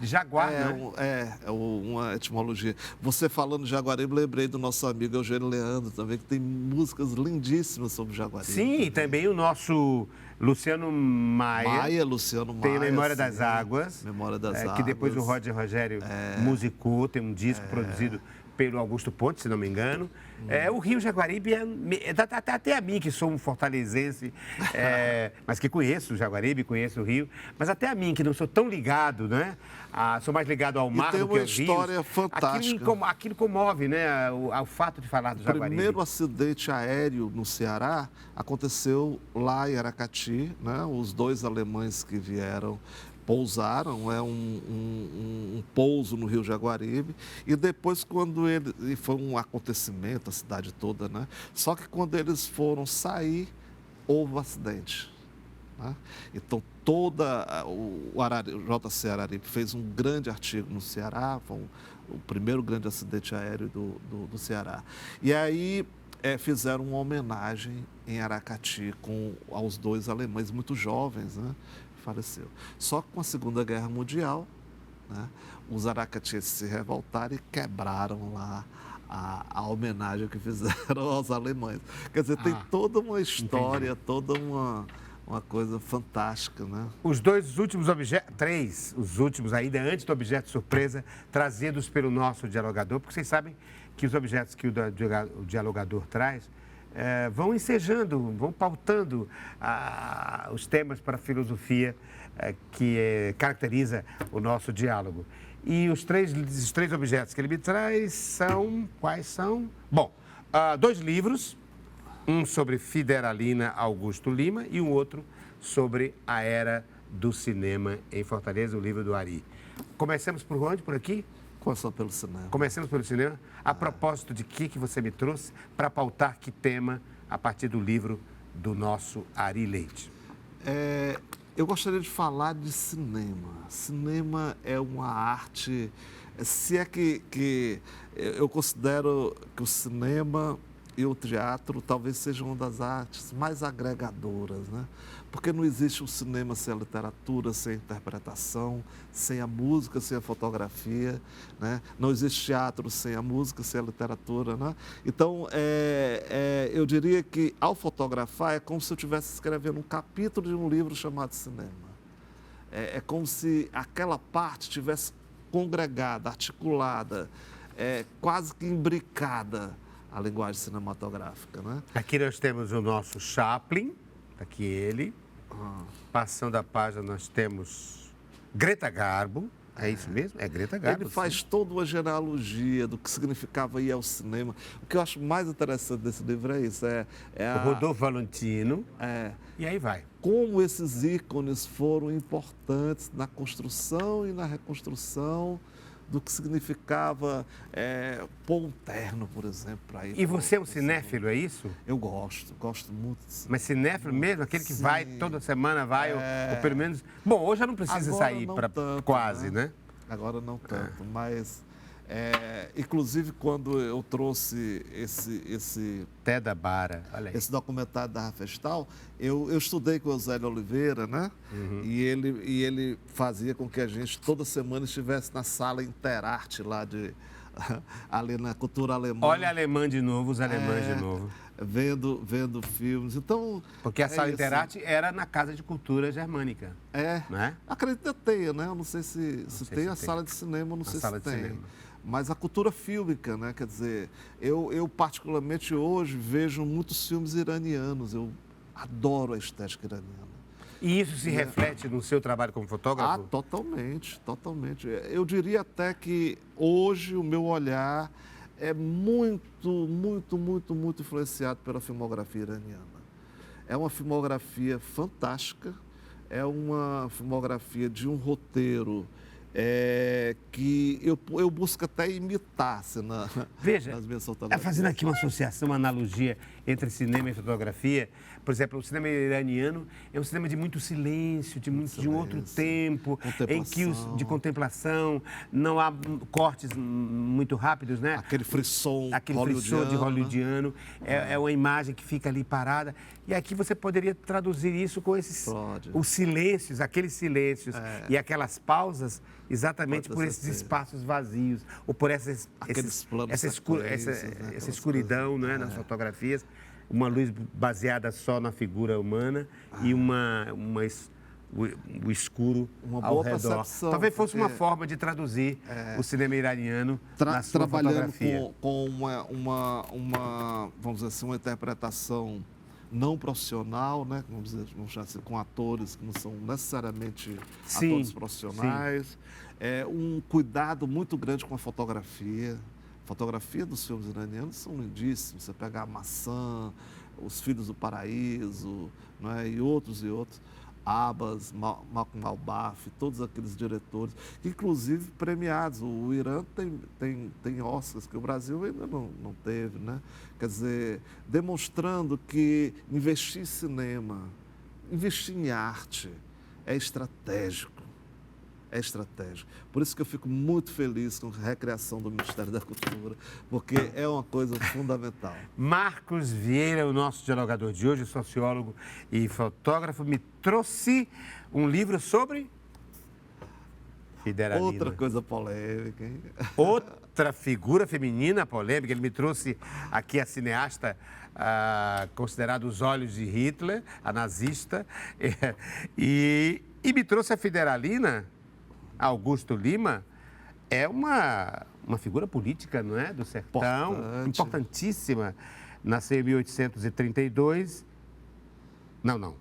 De jaguar, né? Uma etimologia. Você falando de Jaguaribe, lembrei do nosso amigo Eugênio Leandro também, que tem músicas lindíssimas sobre Jaguaribe. Sim, e também o nosso Luciano Maia. Luciano Maia. Tem a Memória sim. das Águas. Memória das Águas. Que depois o Roger Rogério musicou, tem um disco produzido pelo Augusto Ponte, se não me engano. O Rio Jaguaribe até a mim, que sou um fortalezense, mas que conheço o Jaguaribe, conheço o Rio, mas até a mim, que não sou tão ligado, né? Sou mais ligado ao mar do que aos rios. Tem uma história fantástica. Aquilo comove, né? O fato de falar do Jaguaribe. O primeiro acidente aéreo no Ceará aconteceu lá em Aracati, né? Os dois alemães que vieram pousaram, um pouso no Rio Jaguaribe, e depois e foi um acontecimento, a cidade toda, né? Só que quando eles foram sair, houve um acidente. Né? Então, o JC Araripe fez um grande artigo no Ceará, foi o primeiro grande acidente aéreo do Ceará. E aí fizeram uma homenagem em Aracati aos dois alemães muito jovens, né? Faleceu. Só que com a Segunda Guerra Mundial, né, os aracatienses se revoltaram e quebraram lá a homenagem que fizeram aos alemães. Quer dizer, tem toda uma história, toda uma coisa fantástica, né? Os últimos objetos, os últimos ainda antes do objeto surpresa, trazidos pelo nosso dialogador, porque vocês sabem que os objetos que o dialogador traz vão ensejando, vão pautando os temas para a filosofia que caracteriza o nosso diálogo. E os três objetos que ele me traz quais são? Bom, 2 livros, um sobre Fideralina Augusto Lima e um outro sobre a era do cinema em Fortaleza, o livro do Ari. Começamos por onde? Por aqui? Começou pelo cinema. Começamos pelo cinema. A propósito de que você me trouxe para pautar que tema a partir do livro do nosso Ari Leite? Eu gostaria de falar de cinema. Cinema é uma arte... Se é que eu considero que o cinema e o teatro talvez sejam uma das artes mais agregadoras, né? Porque não existe um cinema sem a literatura, sem a interpretação, sem a música, sem a fotografia, né? Não existe teatro sem a música, sem a literatura, né? Então, eu diria que ao fotografar é como se eu estivesse escrevendo um capítulo de um livro chamado cinema. É como se aquela parte estivesse congregada, articulada, quase que imbricada a linguagem cinematográfica, né? Aqui nós temos o nosso Chaplin, aqui ele. Passando a página nós temos Greta Garbo, é isso mesmo? É Greta Garbo. Ele faz toda uma genealogia do que significava ir ao cinema. O que eu acho mais interessante desse livro é isso, o Rodolfo Valentino, e aí vai. Como esses ícones foram importantes na construção e na reconstrução do que significava pôr um terno, por exemplo, para ir. E você é um cinéfilo, é isso? Eu gosto muito. Mas cinéfilo mesmo? Aquele que vai, toda semana vai, ou pelo menos... Bom, hoje já não precisa sair para quase, né? Agora não tanto, mas Inclusive, quando eu trouxe esse Teda Bara, olha aí. esse documentário da Rafestal, eu estudei com o Eusélio Oliveira, né? E ele fazia com que a gente toda semana estivesse na sala Interarte lá ali na cultura alemã. Olha alemã de novo, os alemães de novo. Vendo filmes. Então, Porque a sala isso. Interarte era na Casa de Cultura Germânica. Não é? Acredito que tenha, né? Eu não sei se sei tem se a tem. sala de cinema, eu não sei sala se de tem. cinema. Mas a cultura fílmica, né? Quer dizer, eu particularmente hoje vejo muitos filmes iranianos. Eu adoro a estética iraniana. E isso se reflete no seu trabalho como fotógrafo? Totalmente, totalmente. Eu diria até que hoje o meu olhar é muito influenciado pela filmografia iraniana. É uma filmografia fantástica, é uma filmografia de um roteiro que eu busco até imitar Veja, nas minhas fotografias. fazendo aqui uma associação, uma analogia entre cinema e fotografia, por exemplo, o cinema iraniano é um cinema de muito silêncio, de um outro tempo, em que de contemplação, não há cortes muito rápidos, né? Aquele frisson de hollywoodiano, é uma imagem que fica ali parada. E aqui você poderia traduzir isso com os silêncios, aqueles silêncios e aquelas pausas, exatamente por esses espaços vazios, ou por essa escuridão, né, nas fotografias, uma luz baseada só na figura humana e o escuro ao redor. Percepção, Talvez fosse uma forma de traduzir o cinema iraniano na sua trabalhando fotografia. com vamos dizer assim, uma interpretação não profissional, né? Vamos chamar assim, com atores que não são necessariamente atores profissionais. Um cuidado muito grande com a fotografia. A fotografia dos filmes iranianos são lindíssimos. Você pega a Maçã, Os Filhos do Paraíso, né? E outros. Abbas, Malcolm Al-Baf, todos aqueles diretores, inclusive premiados. O Irã tem Oscars, que o Brasil ainda não teve, né? Quer dizer, demonstrando que investir em cinema, investir em arte é estratégico. É estratégico. Por isso que eu fico muito feliz com a recriação do Ministério da Cultura, porque é uma coisa fundamental. Marcos Vieira, o nosso dialogador de hoje, sociólogo e fotógrafo, me trouxe um livro sobre Fidelina. Outra coisa polêmica, hein? Outra figura feminina polêmica. Ele me trouxe aqui a cineasta considerada os olhos de Hitler, a nazista, e me trouxe a Fidelina. Augusto Lima é uma figura política, não é? Do sertão, importantíssima. Nasceu em 1832. Não.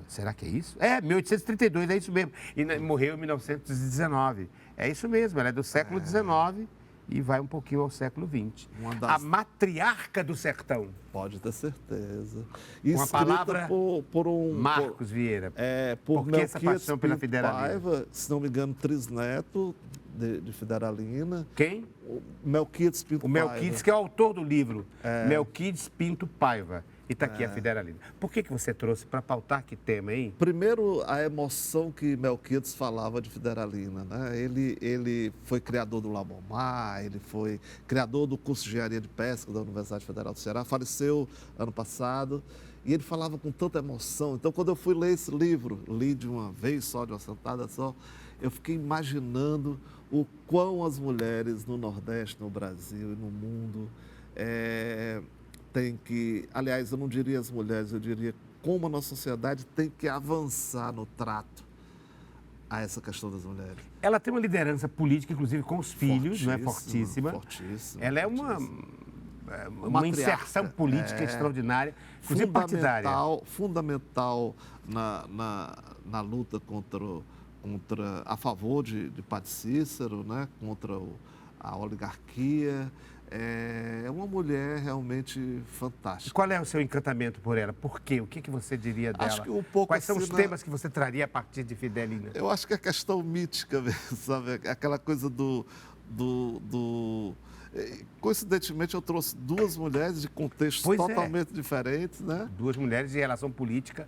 Será que é isso? 1832, é isso mesmo. E morreu em 1919. É isso mesmo, ela é do século XIX e vai um pouquinho ao século XX. A matriarca do sertão. Pode ter certeza. Uma palavra por um Marcos Vieira. Por que essa paixão pela Pinto Fidelina? Paiva, se não me engano, trisneto de Fidelina. Quem? O Melquiades Pinto Paiva. O Melquiades, que é o autor do livro. Melquiades Pinto Paiva. E está aqui a Fidelina. Por que você trouxe para pautar que tema, hein? Primeiro, a emoção que Melquiades falava de Fidelina, né? Ele foi criador do Labomar, ele foi criador do curso de engenharia de pesca da Universidade Federal do Ceará, faleceu ano passado, e ele falava com tanta emoção. Então, quando eu fui ler esse livro, li de uma vez só, de uma sentada só, eu fiquei imaginando o quão as mulheres no Nordeste, no Brasil e no mundo tem que, aliás, eu não diria as mulheres, eu diria como a nossa sociedade tem que avançar no trato a essa questão das mulheres. Ela tem uma liderança política, inclusive com os filhos, não é? Fortíssima. Fortíssima. Ela é uma inserção política extraordinária, inclusive partidária. Fundamental na luta a favor de Padre Cícero, né? Contra a oligarquia. É uma mulher realmente fantástica. E qual é o seu encantamento por ela? Por quê? O que você diria dela? Acho que um pouco Quais são os temas que você traria a partir de Fidelina? Eu acho que é questão mítica mesmo, sabe? Aquela coisa Coincidentemente, eu trouxe duas mulheres de contextos totalmente diferentes, né? Duas mulheres de relação política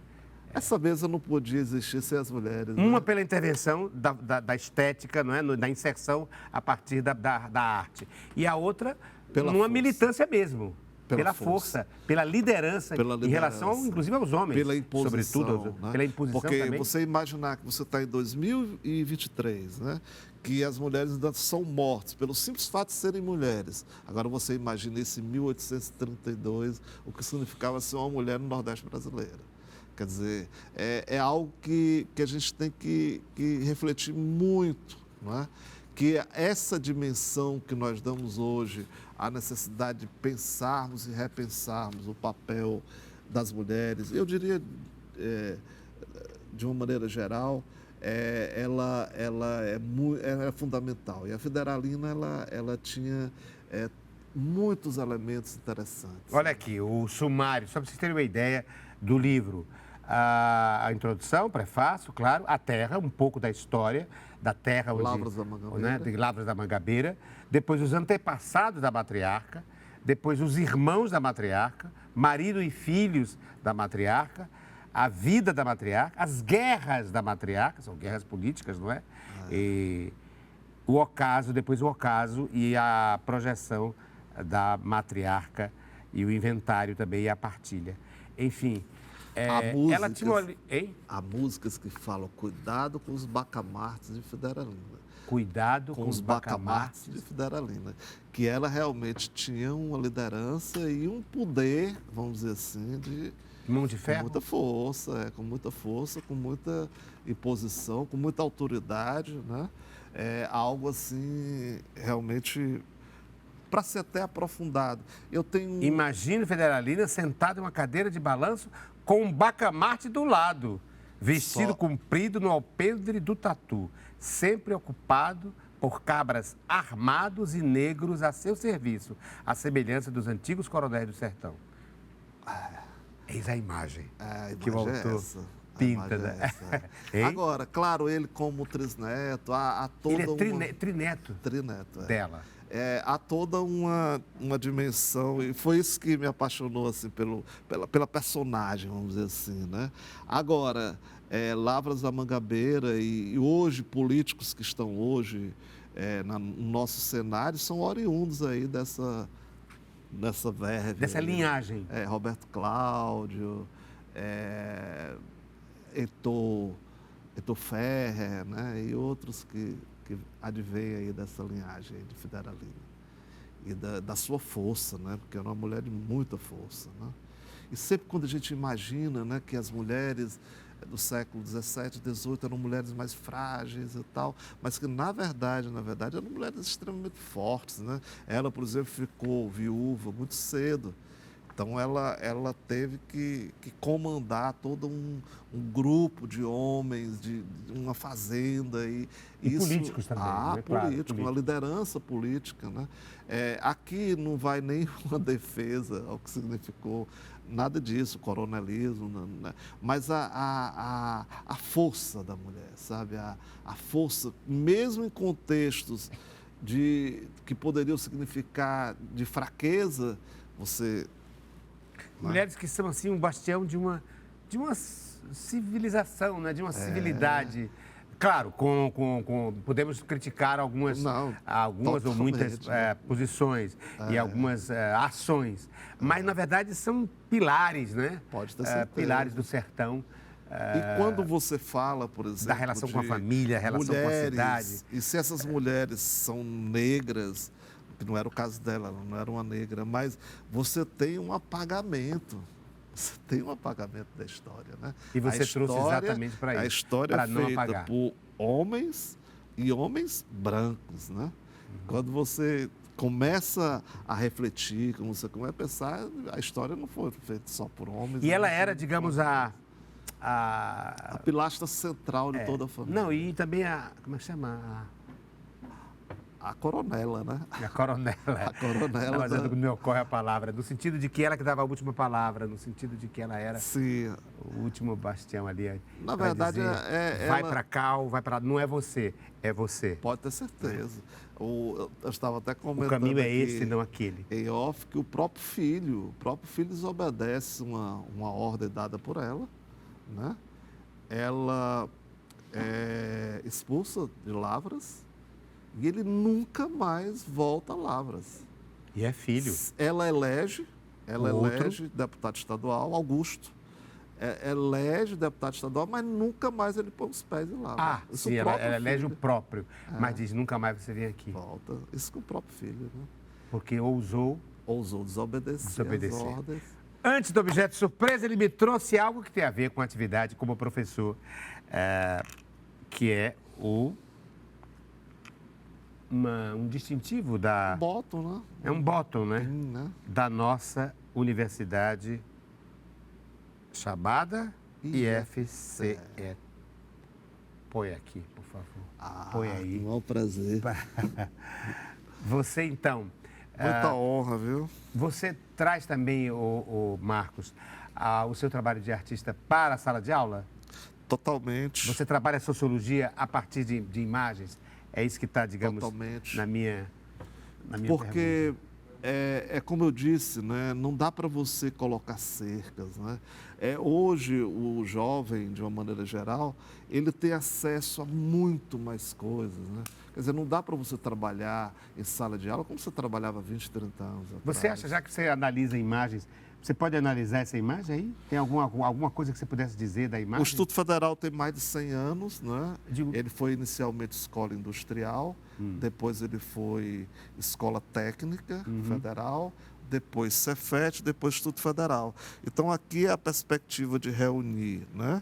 Essa mesa não podia existir sem as mulheres. Uma Né? pela intervenção da estética, não é? Da inserção a partir da arte. E a outra, Pela numa força. militância mesmo. Pela Pela força. força, pela liderança, Pela em relação, liderança. inclusive, aos homens. Pela imposição, sobretudo, né? pela imposição Porque também. você imaginar que você está em 2023, né? Que as mulheres ainda são mortas pelo simples fato de serem mulheres. Agora você imagina isso em 1832, o que significava ser uma mulher no Nordeste brasileiro. Quer dizer, é algo que a gente tem que refletir muito, não é? Que essa dimensão que nós damos hoje, a necessidade de pensarmos e repensarmos o papel das mulheres, eu diria, de uma maneira geral, ela é fundamental. E a Federalina, ela tinha muitos elementos interessantes. Olha aqui, o sumário, só para vocês terem uma ideia do livro. A introdução, prefácio, claro, a terra, um pouco da história da terra. Lavras da Mangabeira. Né, de Lavras da Mangabeira. Depois os antepassados da matriarca. Depois os irmãos da matriarca, marido e filhos da matriarca, a vida da matriarca, as guerras da matriarca, são guerras políticas, não é? E o ocaso e a projeção da matriarca e o inventário também e a partilha. Enfim, ela tinha uma... Hein? Há músicas que falam cuidado com os bacamartes de Federalina. Cuidado Com os bacamartes de Federalina. Que ela realmente tinha uma liderança e um poder, vamos dizer assim, de... Mão de Com ferro? muita força, com muita imposição, com muita autoridade, né? Algo assim, realmente, para ser até aprofundado. Eu tenho... Imagine Federalina sentada em uma cadeira de balanço com um bacamarte do lado, vestido comprido no alpendre do tatu, sempre ocupado por cabras armados e negros a seu serviço, à semelhança dos antigos coronéis do sertão. Eis a imagem que o autor pinta. Né? Agora, claro, ele como trisneto, há toda ele é trineto dela. Há toda uma dimensão, e foi isso que me apaixonou assim, pela personagem, vamos dizer assim. Né? Agora, Lavras da Mangabeira e hoje, políticos que estão hoje no nosso cenário, são oriundos aí dessa verve. Dessa linhagem. Roberto Cláudio, Heitor Ferrer, né? E outros que advêm aí dessa linhagem de Federalina. E da sua força, né? Porque era uma mulher de muita força. Né? E sempre quando a gente imagina, né, que as mulheres do século XVII, XVIII eram mulheres mais frágeis e tal, mas que na verdade eram mulheres extremamente fortes. Né? Ela, por exemplo, ficou viúva muito cedo. Então, ela teve que comandar todo um grupo de homens, de uma fazenda. E isso, políticos também. Né? Político, uma liderança política. Né? Aqui não vai nem uma defesa ao que significou nada disso, coronelismo, né? Mas a força da mulher, sabe? A força, mesmo em contextos que poderiam significar de fraqueza, você... Mulheres que são assim um bastião de uma civilização, né? De uma civilidade. Claro, podemos criticar algumas ou muitas posições e algumas ações, mas na verdade são pilares, né? Pode ter certeza. Pilares do sertão. E quando você fala, por exemplo, da relação com a família, a relação com a cidade. E se essas mulheres são negras, que não era o caso dela, ela não era uma negra, mas você tem um apagamento. Você tem um apagamento da história, né? E você trouxe exatamente para isso. A história é feita por homens e homens brancos, né? Quando você começa a refletir, quando você começa a pensar, a história não foi feita só por homens. E ela era, digamos, a pilastra central de toda a família. Não, e também como é que chama? A coronela, né? A coronela. A coronela. Não, mas não me ocorre a palavra, no sentido de que ela que dava a última palavra, no sentido de que ela era o último bastião ali. Na verdade, vai para cá ou vai para... Não é você, é você. Pode ter certeza. Eu estava até comentando o caminho é aqui, esse, não aquele. Em off, que o próprio filho desobedece uma ordem dada por ela, né? Ela é expulsa de Lavras e ele nunca mais volta a Lavras. E é filho. Ela elege Outro. deputado estadual, Augusto. Elege deputado estadual, mas nunca mais ele põe os pés em Lavras. Ah, Isso sim, o ela próprio elege o filho. próprio, mas diz nunca mais você vem aqui. Volta. Isso com o próprio filho, né? Porque ousou. Ousou desobedecer as ordens. Antes do objeto surpresa, ele me trouxe algo que tem a ver com a atividade como professor, que é um distintivo da... Botam, né? É um bottom, né? Né? Da nossa universidade chamada IFCE. Põe aqui, por favor. Põe aí. Um prazer. Você, então... Muita honra, viu? Você traz também, o Marcos, o seu trabalho de artista para a sala de aula? Totalmente. Você trabalha sociologia a partir de imagens? É isso que está, digamos, Totalmente. na minha Porque pergunta. como eu disse, né, não dá para você colocar cercas, né? Hoje o jovem, de uma maneira geral, ele tem acesso a muito mais coisas, né? Quer dizer, não dá para você trabalhar em sala de aula como você trabalhava 20, 30 anos atrás. Você acha, já que você analisa imagens, você pode analisar essa imagem aí? Tem alguma coisa que você pudesse dizer da imagem? O Instituto Federal tem mais de 100 anos, né? Digo- Ele foi inicialmente escola industrial, depois ele foi escola técnica federal, depois Cefet, depois Instituto Federal. Então aqui é a perspectiva de reunir, né?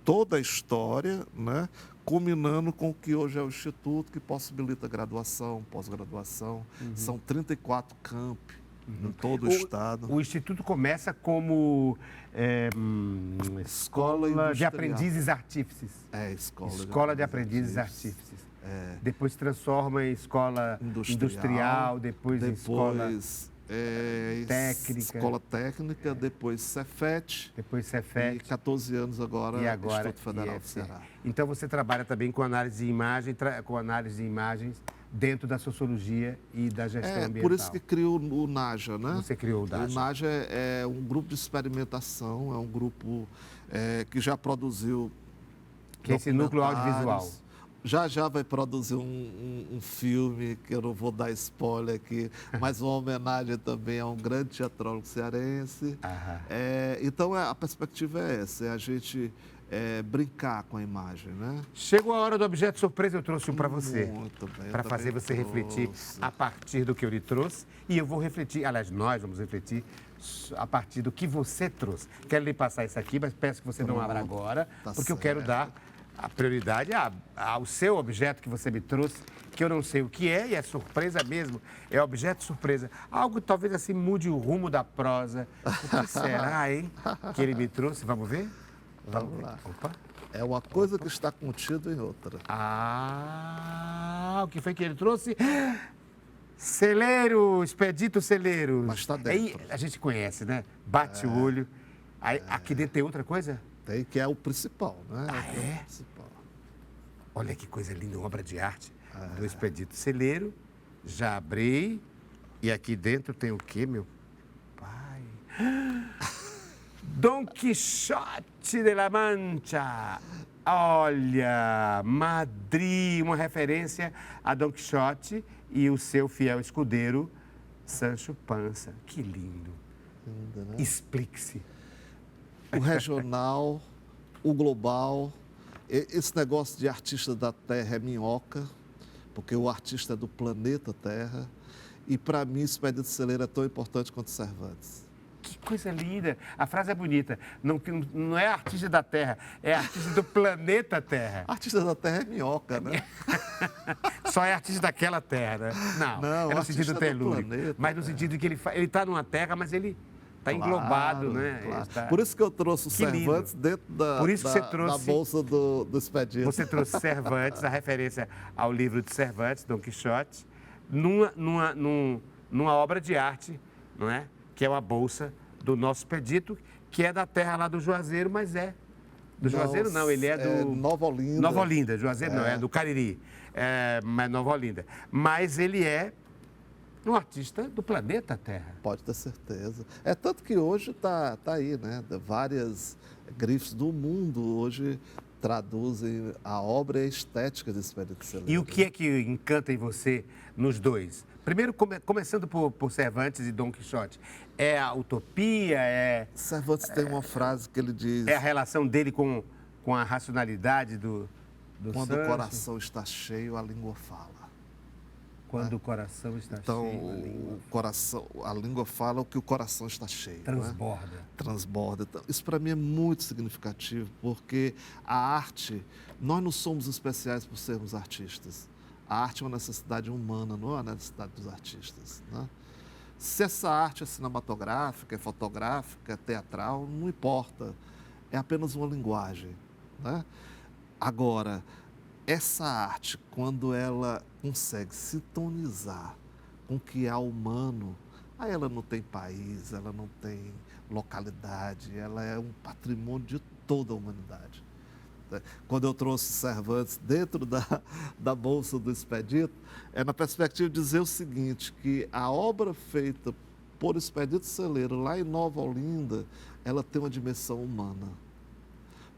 Toda a história, né? Culminando com o que hoje é o Instituto, que possibilita graduação, pós-graduação. São 34 campi em todo o estado. O Instituto começa como escola de industrial. aprendizes artífices. Escola De aprendizes artífices. É. Depois transforma em escola industrial, depois em escola... técnica. Escola técnica, depois Cefet. Depois E Cefet. 14 anos agora, E agora Instituto Federal do IFCE. Ceará. Então você trabalha também com análise de imagem, com análise de imagens dentro da sociologia e da gestão ambiental. Por isso que criou o NAJA, né? Você criou o NAJA. O NAJA é um grupo de experimentação, é um grupo que já produziu Que é esse núcleo documentários. audiovisual. Já vai produzir um filme, que eu não vou dar spoiler aqui, mas uma homenagem também a um grande teatrólogo cearense. Aham. Então a perspectiva é essa, é a gente brincar com a imagem, né? Chegou a hora do objeto surpresa, eu trouxe um para você. Muito bem. Para fazer você refletir a partir do que eu lhe trouxe. E eu vou refletir, aliás, nós vamos refletir a partir do que você trouxe. Quero lhe passar isso aqui, mas peço que você não abra agora, Tá porque eu quero dar a prioridade ao seu objeto que você me trouxe, que eu não sei o que é, e é surpresa mesmo, é objeto surpresa. Algo que talvez assim mude o rumo da prosa. O que será, hein, que ele me trouxe? Vamos ver? Vamos lá. Opa. É uma coisa que está contida em outra. O que foi que ele trouxe? Celeiro, Expedito Celeiro. Mas está dentro. Aí a gente conhece, né? Bate o olho. Aí, aqui dentro tem outra coisa? Tem, que é o principal, né? É? O principal. Olha que coisa linda, uma obra de arte do Expedito Celeiro. Já abri. E aqui dentro tem o quê, meu pai? Dom Quixote de la Mancha. Olha, Madrid, uma referência a Dom Quixote e o seu fiel escudeiro, Sancho Panza. Que lindo. Lindo, né? Explique-se. O regional, o global. Esse negócio de artista da Terra é minhoca, porque o artista é do planeta Terra. E para mim, Expedito Celeiro é tão importante quanto Cervantes. Que coisa linda. A frase é bonita. Não é artista da Terra, é artista do planeta Terra. Artista da Terra é minhoca, né? Só é artista daquela Terra, né? Não, é no artista sentido do telúrico. planeta, Mas no sentido que ele está numa Terra, mas ele está englobado, né? Claro. Está- Por isso que eu trouxe o Que lindo. Cervantes dentro Por isso que você da trouxe- bolsa do Expedito. Você trouxe Cervantes, a referência ao livro de Cervantes, Dom Quixote, numa obra de arte, não é? Que é uma bolsa do nosso Expedito, que é da terra lá do Juazeiro, mas é. Do Juazeiro não, ele é do... Nova Olinda. Nova Olinda, Juazeiro não, é do Cariri, mas Nova Olinda. Mas ele é um artista do planeta Terra. Pode ter certeza. É tanto que hoje tá aí, né? Várias grifes do mundo hoje traduzem a obra e a estética de Expedito Celero. E o que é que encanta em você nos dois? Primeiro, começando por Cervantes e Dom Quixote. É a utopia, Cervantes tem uma frase que ele diz... é a relação dele com a racionalidade do Quando Sancho? o coração está cheio, a língua fala. Quando o coração está Então, cheio, a língua fala o que o coração está cheio. transborda. Né? Transborda. Então, isso para mim é muito significativo, porque a arte, nós não somos especiais por sermos artistas. A arte é uma necessidade humana, não é uma necessidade dos artistas. Né? Se essa arte é cinematográfica, é fotográfica, é teatral, não importa. É apenas uma linguagem. Né? Agora, essa arte, quando ela consegue sintonizar com o que é humano, aí ela não tem país, ela não tem localidade, ela é um patrimônio de toda a humanidade. Quando eu trouxe Cervantes dentro da bolsa do Expedito, é na perspectiva de dizer o seguinte, que a obra feita por Expedito Celero lá em Nova Olinda, ela tem uma dimensão humana.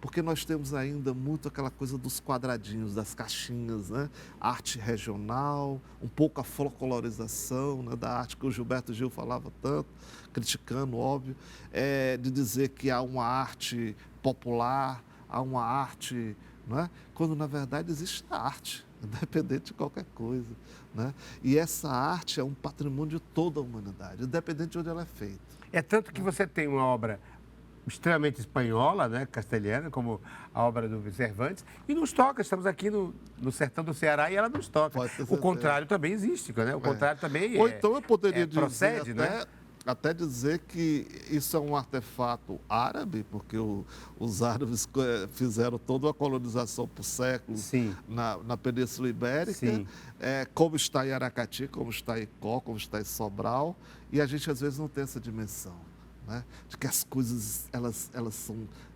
Porque nós temos ainda muito aquela coisa dos quadradinhos, das caixinhas, né? Arte regional, um pouco a folclorização, né? Da arte que o Gilberto Gil falava tanto, criticando, óbvio, de dizer que há uma arte popular, há uma arte, não é? Quando na verdade existe a arte, independente de qualquer coisa. Né? E essa arte é um patrimônio de toda a humanidade, independente de onde ela é feita. É tanto que você tem uma obra extremamente espanhola, né, castelhana, como a obra do Cervantes, e nos toca. Estamos aqui no sertão do Ceará e ela nos toca. O contrário também existe, né? O contrário também Ou então eu poderia dizer procede, né? Até dizer que isso é um artefato árabe, porque os árabes fizeram toda a colonização por séculos na Península Ibérica, como está em Aracati, como está em Icó, como está em Sobral, e a gente às vezes não tem essa dimensão. Né? De que as coisas elas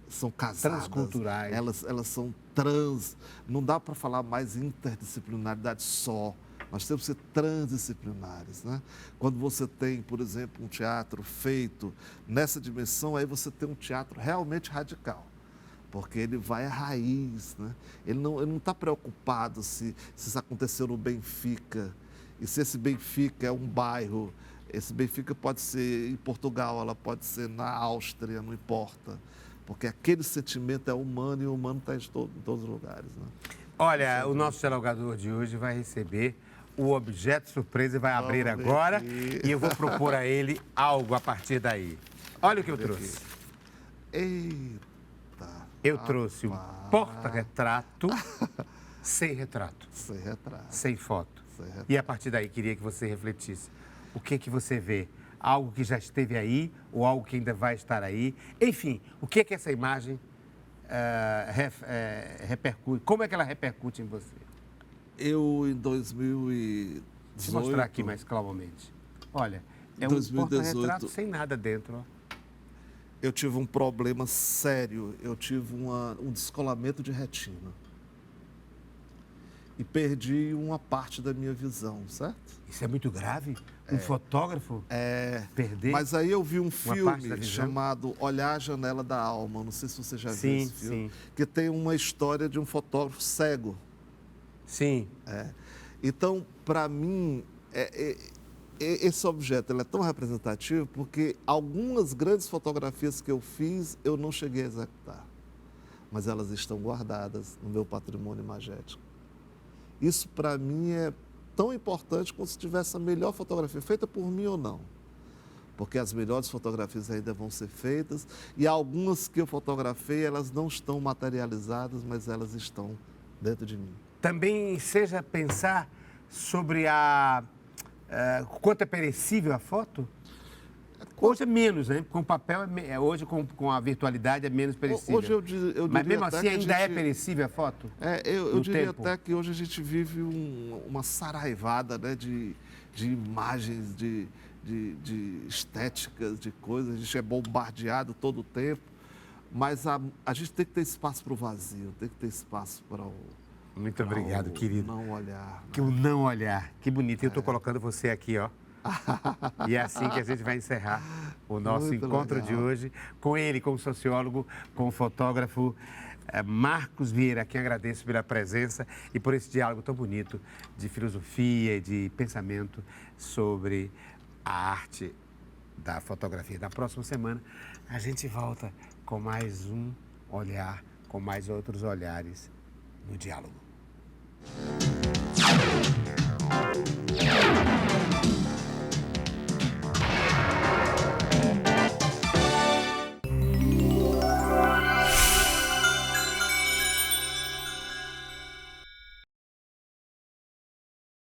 são casadas, transculturais, elas são não dá para falar mais interdisciplinaridade só, nós temos que ser transdisciplinares. Né? Quando você tem, por exemplo, um teatro feito nessa dimensão, aí você tem um teatro realmente radical, porque ele vai à raiz. Né? Ele não está preocupado se isso aconteceu no Benfica, e se esse Benfica é um bairro. Esse Benfica pode ser em Portugal, ela pode ser na Áustria, não importa. Porque aquele sentimento é humano e o humano está em todos os lugares. Né? Olha, o nosso dialogador de hoje vai receber o objeto surpresa e vai abrir agora. Aqui. E eu vou propor a ele algo a partir daí. Olha o que eu trouxe. Eita! Eu trouxe um porta-retrato sem retrato. Sem retrato. Sem foto. Sem retrato. E a partir daí, queria que você refletisse. O que você vê? Algo que já esteve aí ou algo que ainda vai estar aí? Enfim, o que essa imagem repercute? Como é que ela repercute em você? Eu, em 2018... Deixa eu mostrar aqui mais calmamente. Olha, é um 2018, porta-retrato sem nada dentro. Ó. Eu tive um problema sério. Eu tive um descolamento de retina. E perdi uma parte da minha visão, certo? Isso é muito grave? Um fotógrafo perder? Mas aí eu vi um filme chamado Olhar a Janela da Alma, não sei se você já viu esse filme, que tem uma história de um fotógrafo cego. Sim. Então, para mim, esse objeto ele é tão representativo porque algumas grandes fotografias que eu fiz, eu não cheguei a executar. Mas elas estão guardadas no meu patrimônio imagético. Isso, para mim, é tão importante como se tivesse a melhor fotografia, feita por mim ou não. Porque as melhores fotografias ainda vão ser feitas e algumas que eu fotografei, elas não estão materializadas, mas elas estão dentro de mim. Também seja pensar sobre quanto é perecível a foto? Hoje é menos, né? Com papel, hoje com a virtualidade é menos perecível. Hoje eu diria mas mesmo assim ainda é perecível a foto? Eu diria até que hoje a gente vive uma saraivada, né, de imagens, de estéticas, de coisas. A gente é bombardeado todo o tempo, mas a gente tem que ter espaço para o vazio, tem que ter espaço para o... Muito obrigado, querido. Não olhar. Né? Que o não olhar. Que bonito. Eu estou colocando você aqui, ó. E é assim que a gente vai encerrar o nosso Muito encontro legal. de hoje com ele, com o sociólogo, com o fotógrafo Marcos Vieira, a quem agradeço pela presença e por esse diálogo tão bonito de filosofia e de pensamento sobre a arte da fotografia. Na próxima semana a gente volta com mais um olhar, com mais outros olhares no diálogo.